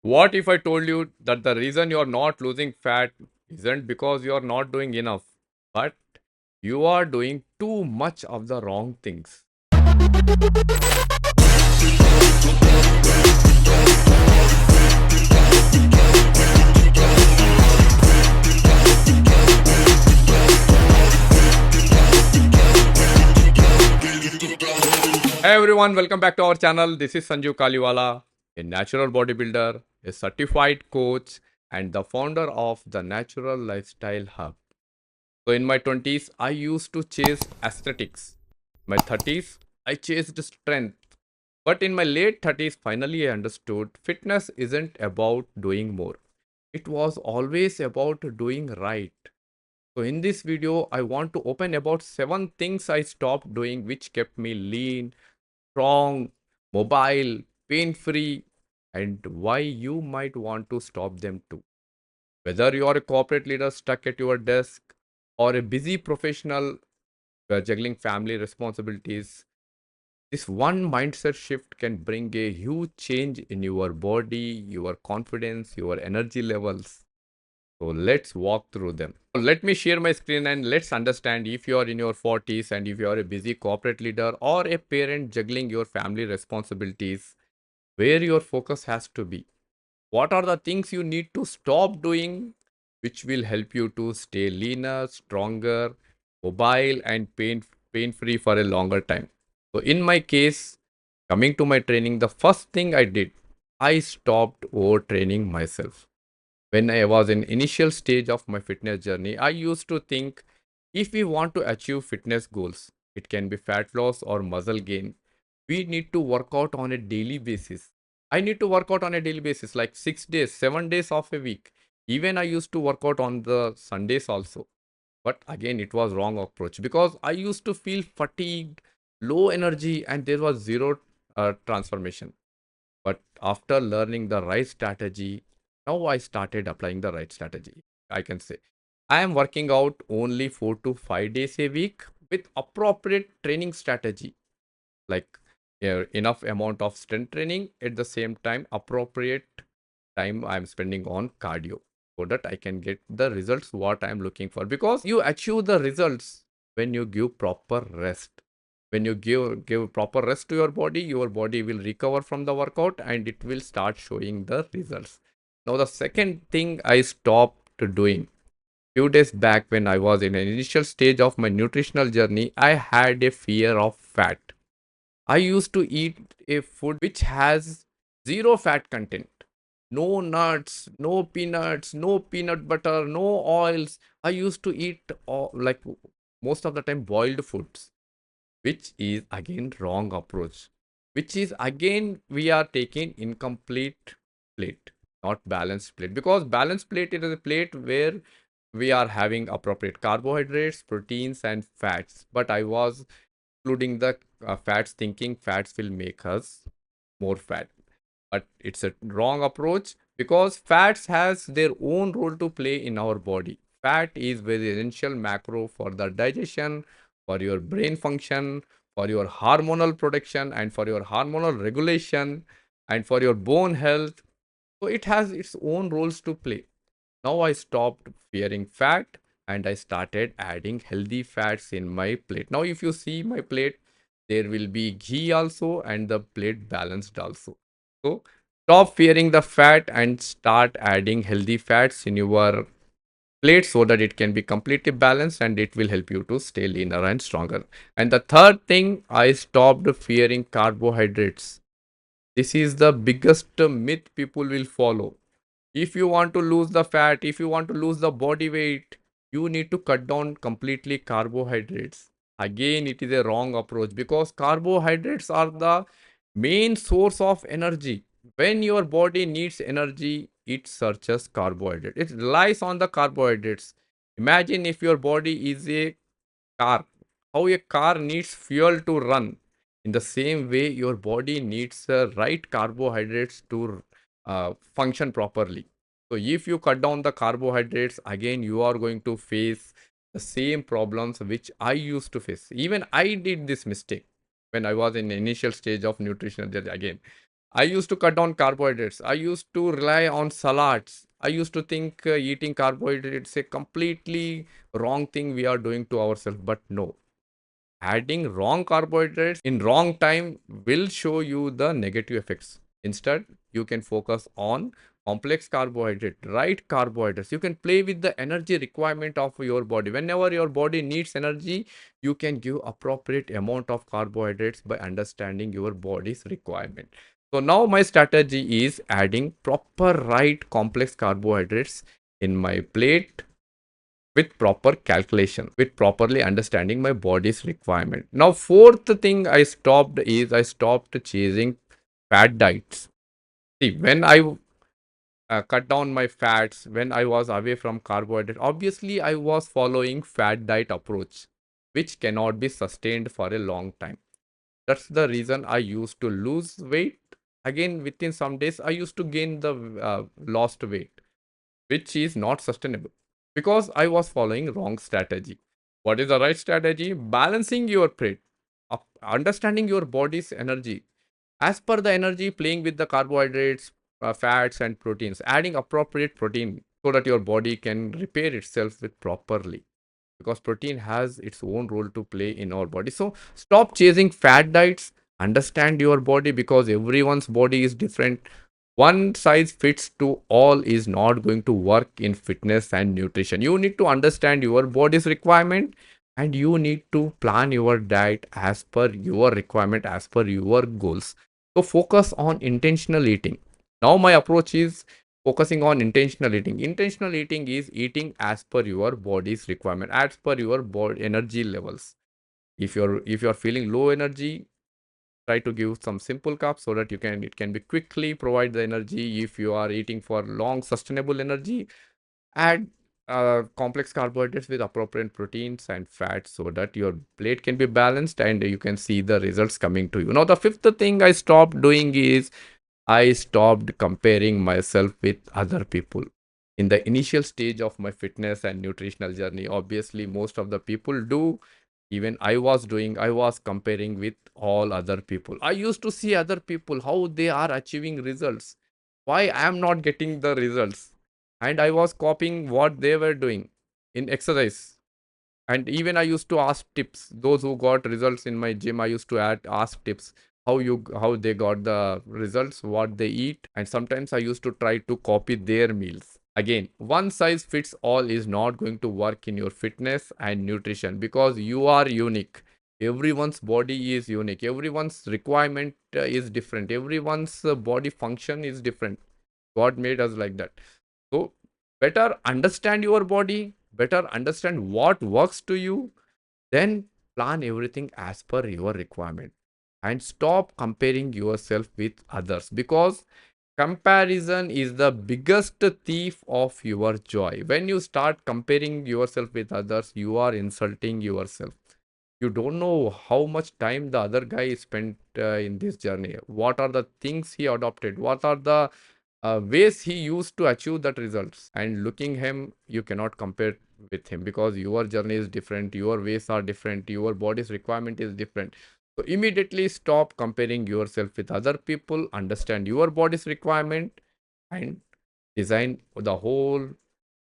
What if I told you that the reason you're not losing fat isn't because you're not doing enough, but you are doing too much of the wrong things? Hey everyone, welcome back to our channel. This is Sanjeev Kaliwala, a natural bodybuilder, a certified coach, and the founder of the Natural Lifestyle Hub. So, in my 20s, I used to chase aesthetics. My 30s, I chased strength. But in my late 30s, finally I understood fitness isn't about doing more. It was always about doing right. So in this video, I want to open about 7 things I stopped doing which kept me lean, strong, mobile, pain-free, and why you might want to stop them too. Whether you are a corporate leader stuck at your desk or a busy professional juggling family responsibilities, this one mindset shift can bring a huge change in your body, your confidence, your energy levels. So let's walk through them. So let me share my screen and let's understand if you are in your 40s and if you are a busy corporate leader or a parent juggling your family responsibilities, where your focus has to be. What are the things you need to stop doing which will help you to stay leaner, stronger, mobile, and pain free for a longer time? So, in my case, coming to my training, the first thing I did, I stopped overtraining myself. When I was in initial stage of my fitness journey, I used to think if we want to achieve fitness goals, it can be fat loss or muscle gain, we need to work out on a daily basis. I need to work out on a daily basis, like 6 days, 7 days of a week. Even I used to work out on the Sundays also. But again, it was wrong approach because I used to feel fatigued, low energy, and there was zero transformation. But after learning the right strategy, now I started applying the right strategy. I can say I am working out only 4 to 5 days a week with appropriate training strategy, like enough amount of strength training at the same time appropriate time I'm spending on cardio so that I can get the results what I'm looking for, because you achieve the results when you give proper rest. When you give proper rest to your body will recover from the workout and it will start showing the results. Now the second thing I stopped doing few days back, when I was in an initial stage of my nutritional journey, I had a fear of fat. I used to eat a food which has zero fat content. No nuts, no peanuts, no peanut butter, no oils. I used to eat like most of the time boiled foods, which is again wrong approach. Which is again we are taking incomplete plate, not balanced plate. Because balanced plate is a plate where we are having appropriate carbohydrates, proteins, and fats. But I was including the fats, thinking fats will make us more fat. But it's a wrong approach because fats has their own role to play in our body. Fat is very essential macro for the digestion, for your brain function, for your hormonal production, and for your hormonal regulation, and for your bone health. So it has its own roles to play. Now I stopped fearing fat and I started adding healthy fats in my plate. Now, if you see my plate, there will be ghee also and the plate balanced also. So stop fearing the fat and start adding healthy fats in your plate so that it can be completely balanced and it will help you to stay leaner and stronger. And the third thing, I stopped fearing carbohydrates. This is the biggest myth people will follow. If you want to lose the fat, if you want to lose the body weight, you need to cut down completely carbohydrates. Again, it is a wrong approach because carbohydrates are the main source of energy. When your body needs energy, it searches carbohydrate. It relies on the carbohydrates. Imagine if your body is a car, how a car needs fuel to run. In the same way, your body needs the right carbohydrates to function properly. So, if you cut down the carbohydrates, again, you are going to face the same problems which I used to face. Even I did this mistake when I was in the initial stage of nutrition journey again. I used to cut down carbohydrates. I used to rely on salads. I used to think eating carbohydrates a completely wrong thing we are doing to ourselves. But no, adding wrong carbohydrates in wrong time will show you the negative effects. Instead, you can focus on complex carbohydrate, right carbohydrates. You can play with the energy requirement of your body. Whenever your body needs energy, you can give appropriate amount of carbohydrates by understanding your body's requirement. So now my strategy is adding proper right complex carbohydrates in my plate with proper calculation, with properly understanding my body's requirement. Now, fourth thing I stopped is I stopped chasing fat diets. See, when I cut down my fats, when I was away from carbohydrate, obviously I was following fat diet approach, which cannot be sustained for a long time. That's the reason I used to lose weight. Again, within some days, I used to gain the lost weight, which is not sustainable because I was following wrong strategy. What is the right strategy? Balancing your plate, understanding your body's energy. As per the energy, playing with the carbohydrates, fats, and proteins, adding appropriate protein so that your body can repair itself with properly, because protein has its own role to play in our body. So stop chasing fat diets, understand your body, because everyone's body is different. One size fits to all is not going to work in fitness and nutrition. You need to understand your body's requirement, and you need to plan your diet as per your requirement, as per your goals. So focus on intentional eating. Now my approach is focusing on intentional eating. Intentional eating is eating as per your body's requirement, as per your body energy levels. If you're feeling low energy, try to give some simple carbs so that it can be quickly provide the energy. If you are eating for long sustainable energy, add complex carbohydrates with appropriate proteins and fats so that your plate can be balanced and you can see the results coming to you. Now the fifth thing I stopped doing is I stopped comparing myself with other people. In the initial stage of my fitness and nutritional journey, obviously, most of the people do. Even I was doing, I was comparing with all other people. I used to see other people, how they are achieving results. Why I am not getting the results? And I was copying what they were doing in exercise. And even I used to ask tips. Those who got results in my gym, I used to ask tips how they got the results, what they eat, and sometimes I used to try to copy their meals. Again, one size fits all is not going to work in your fitness and nutrition, because you are unique. Everyone's body is unique. Everyone's requirement is different. Everyone's body function is different. God made us like that. So better understand your body, better understand what works to you, then plan everything as per your requirement. And stop comparing yourself with others, because comparison is the biggest thief of your joy. When you start comparing yourself with others, you are insulting yourself. You don't know how much time the other guy spent in this journey. What are the things he adopted? What are the ways he used to achieve that results? And looking him, you cannot compare with him, because your journey is different, your ways are different, your body's requirement is different. So immediately stop comparing yourself with other people, understand your body's requirement, and design the whole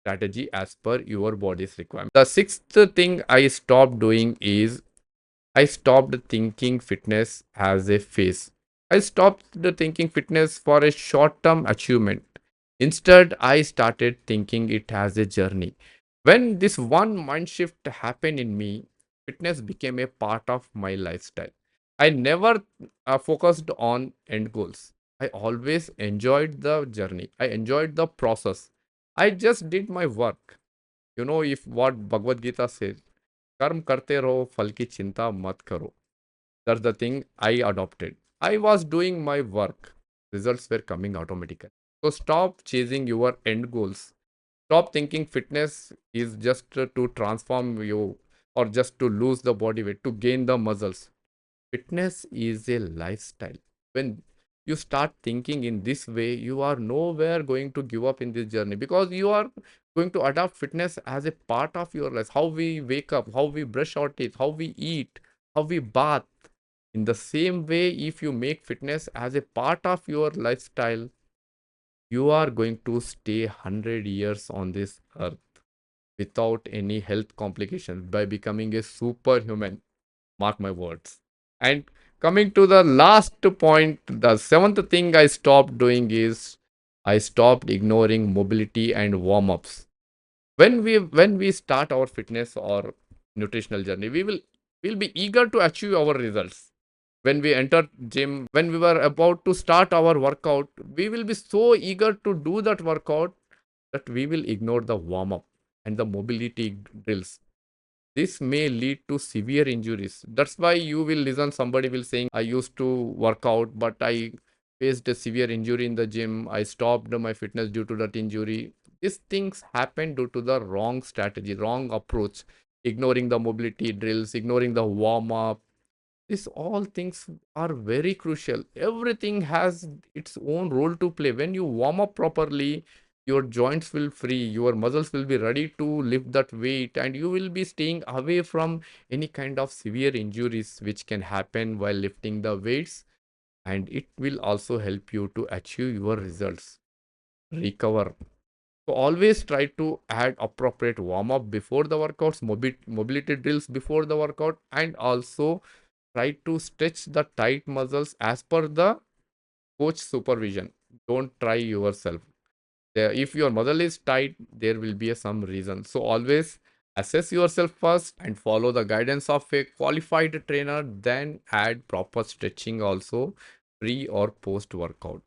strategy as per your body's requirement. The sixth thing I stopped doing is I stopped thinking fitness as a phase. I stopped thinking fitness for a short term achievement. Instead, I started thinking it as a journey. When this one mind shift happened in me, fitness became a part of my lifestyle. I never focused on end goals. I always enjoyed the journey. I enjoyed the process. I just did my work. You know, if what Bhagavad Gita says, कर्म करते रहो फल की चिंता मत करो. That's the thing I adopted. I was doing my work. Results were coming automatically. So stop chasing your end goals. Stop thinking fitness is just to transform you, or just to lose the body weight, to gain the muscles. Fitness is a lifestyle. When you start thinking in this way, you are nowhere going to give up in this journey, because you are going to adopt fitness as a part of your life. How we wake up, how we brush our teeth, how we eat, how we bath. In the same way, if you make fitness as a part of your lifestyle, you are going to stay 100 years on this earth without any health complications by becoming a superhuman. Mark my words. And coming to the last point, the seventh thing I stopped doing is I stopped ignoring mobility and warm-ups. When we start our fitness or nutritional journey, we'll be eager to achieve our results. When we enter gym, when we were about to start our workout, we will be so eager to do that workout that we will ignore the warm-up and the mobility drills. This may lead to severe injuries. That's why you will listen somebody will saying, I used to work out, but I faced a severe injury in the gym. I stopped my fitness due to that injury. These things happen due to the wrong strategy, wrong approach, ignoring the mobility drills, ignoring the warm up. These all things are very crucial. Everything has its own role to play. When you warm up properly, your joints will free, your muscles will be ready to lift that weight, and you will be staying away from any kind of severe injuries which can happen while lifting the weights. And it will also help you to achieve your results, recover. So always try to add appropriate warm up before the workouts, mobility drills before the workout, and also try to stretch the tight muscles as per the coach supervision. Don't try yourself. If your muscle is tight, there will be some reason. So always assess yourself first and follow the guidance of a qualified trainer. Then add proper stretching also pre or post workout.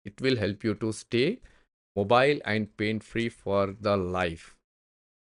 It will help you to stay mobile and pain free for the life.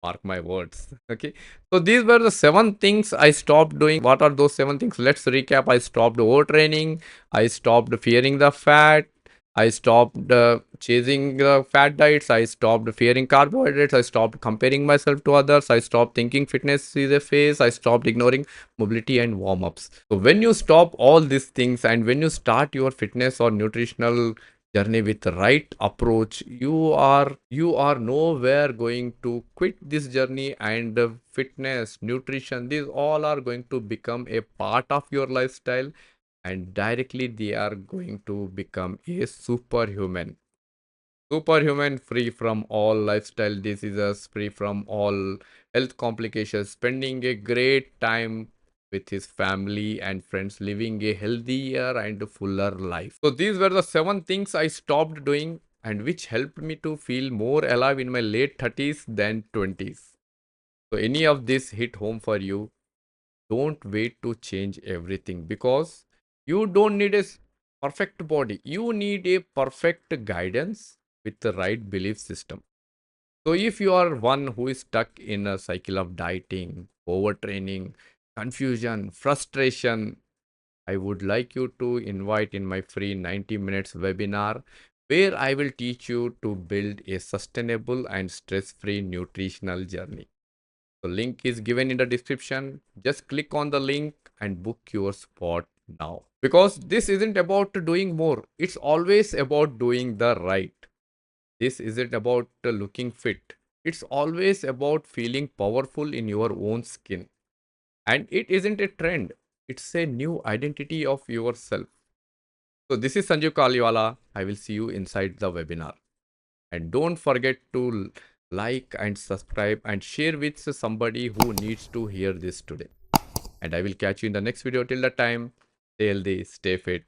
Mark my words. Okay. So these were the seven things I stopped doing. What are those seven things? Let's recap. I stopped overtraining. I stopped fearing the fat. I stopped chasing fat diets. I stopped fearing carbohydrates. I stopped comparing myself to others. I stopped thinking fitness is a phase. I stopped ignoring mobility and warm ups. So when you stop all these things and when you start your fitness or nutritional journey with the right approach, you are nowhere going to quit this journey. And fitness, nutrition, these all are going to become a part of your lifestyle, and directly they are going to become a superhuman, free from all lifestyle diseases, free from all health complications, spending a great time with his family and friends, living a healthier and fuller life. So these were the seven things I stopped doing and which helped me to feel more alive in my late 30s than 20s. So any of this hit home for you, don't wait to change everything, because you don't need a perfect body. You need a perfect guidance with the right belief system. So if you are one who is stuck in a cycle of dieting, overtraining, confusion, frustration, I would like you to invite in my free 90 minutes webinar where I will teach you to build a sustainable and stress-free nutritional journey. The link is given in the description. Just click on the link and book your spot now. Because this isn't about doing more, it's always about doing the right. This isn't about looking fit, it's always about feeling powerful in your own skin. And it isn't a trend, it's a new identity of yourself. So, this is Sanjeev Kaliwala. I will see you inside the webinar. And don't forget to like and subscribe and share with somebody who needs to hear this today. And I will catch you in the next video. Till that time, stay healthy, stay fit.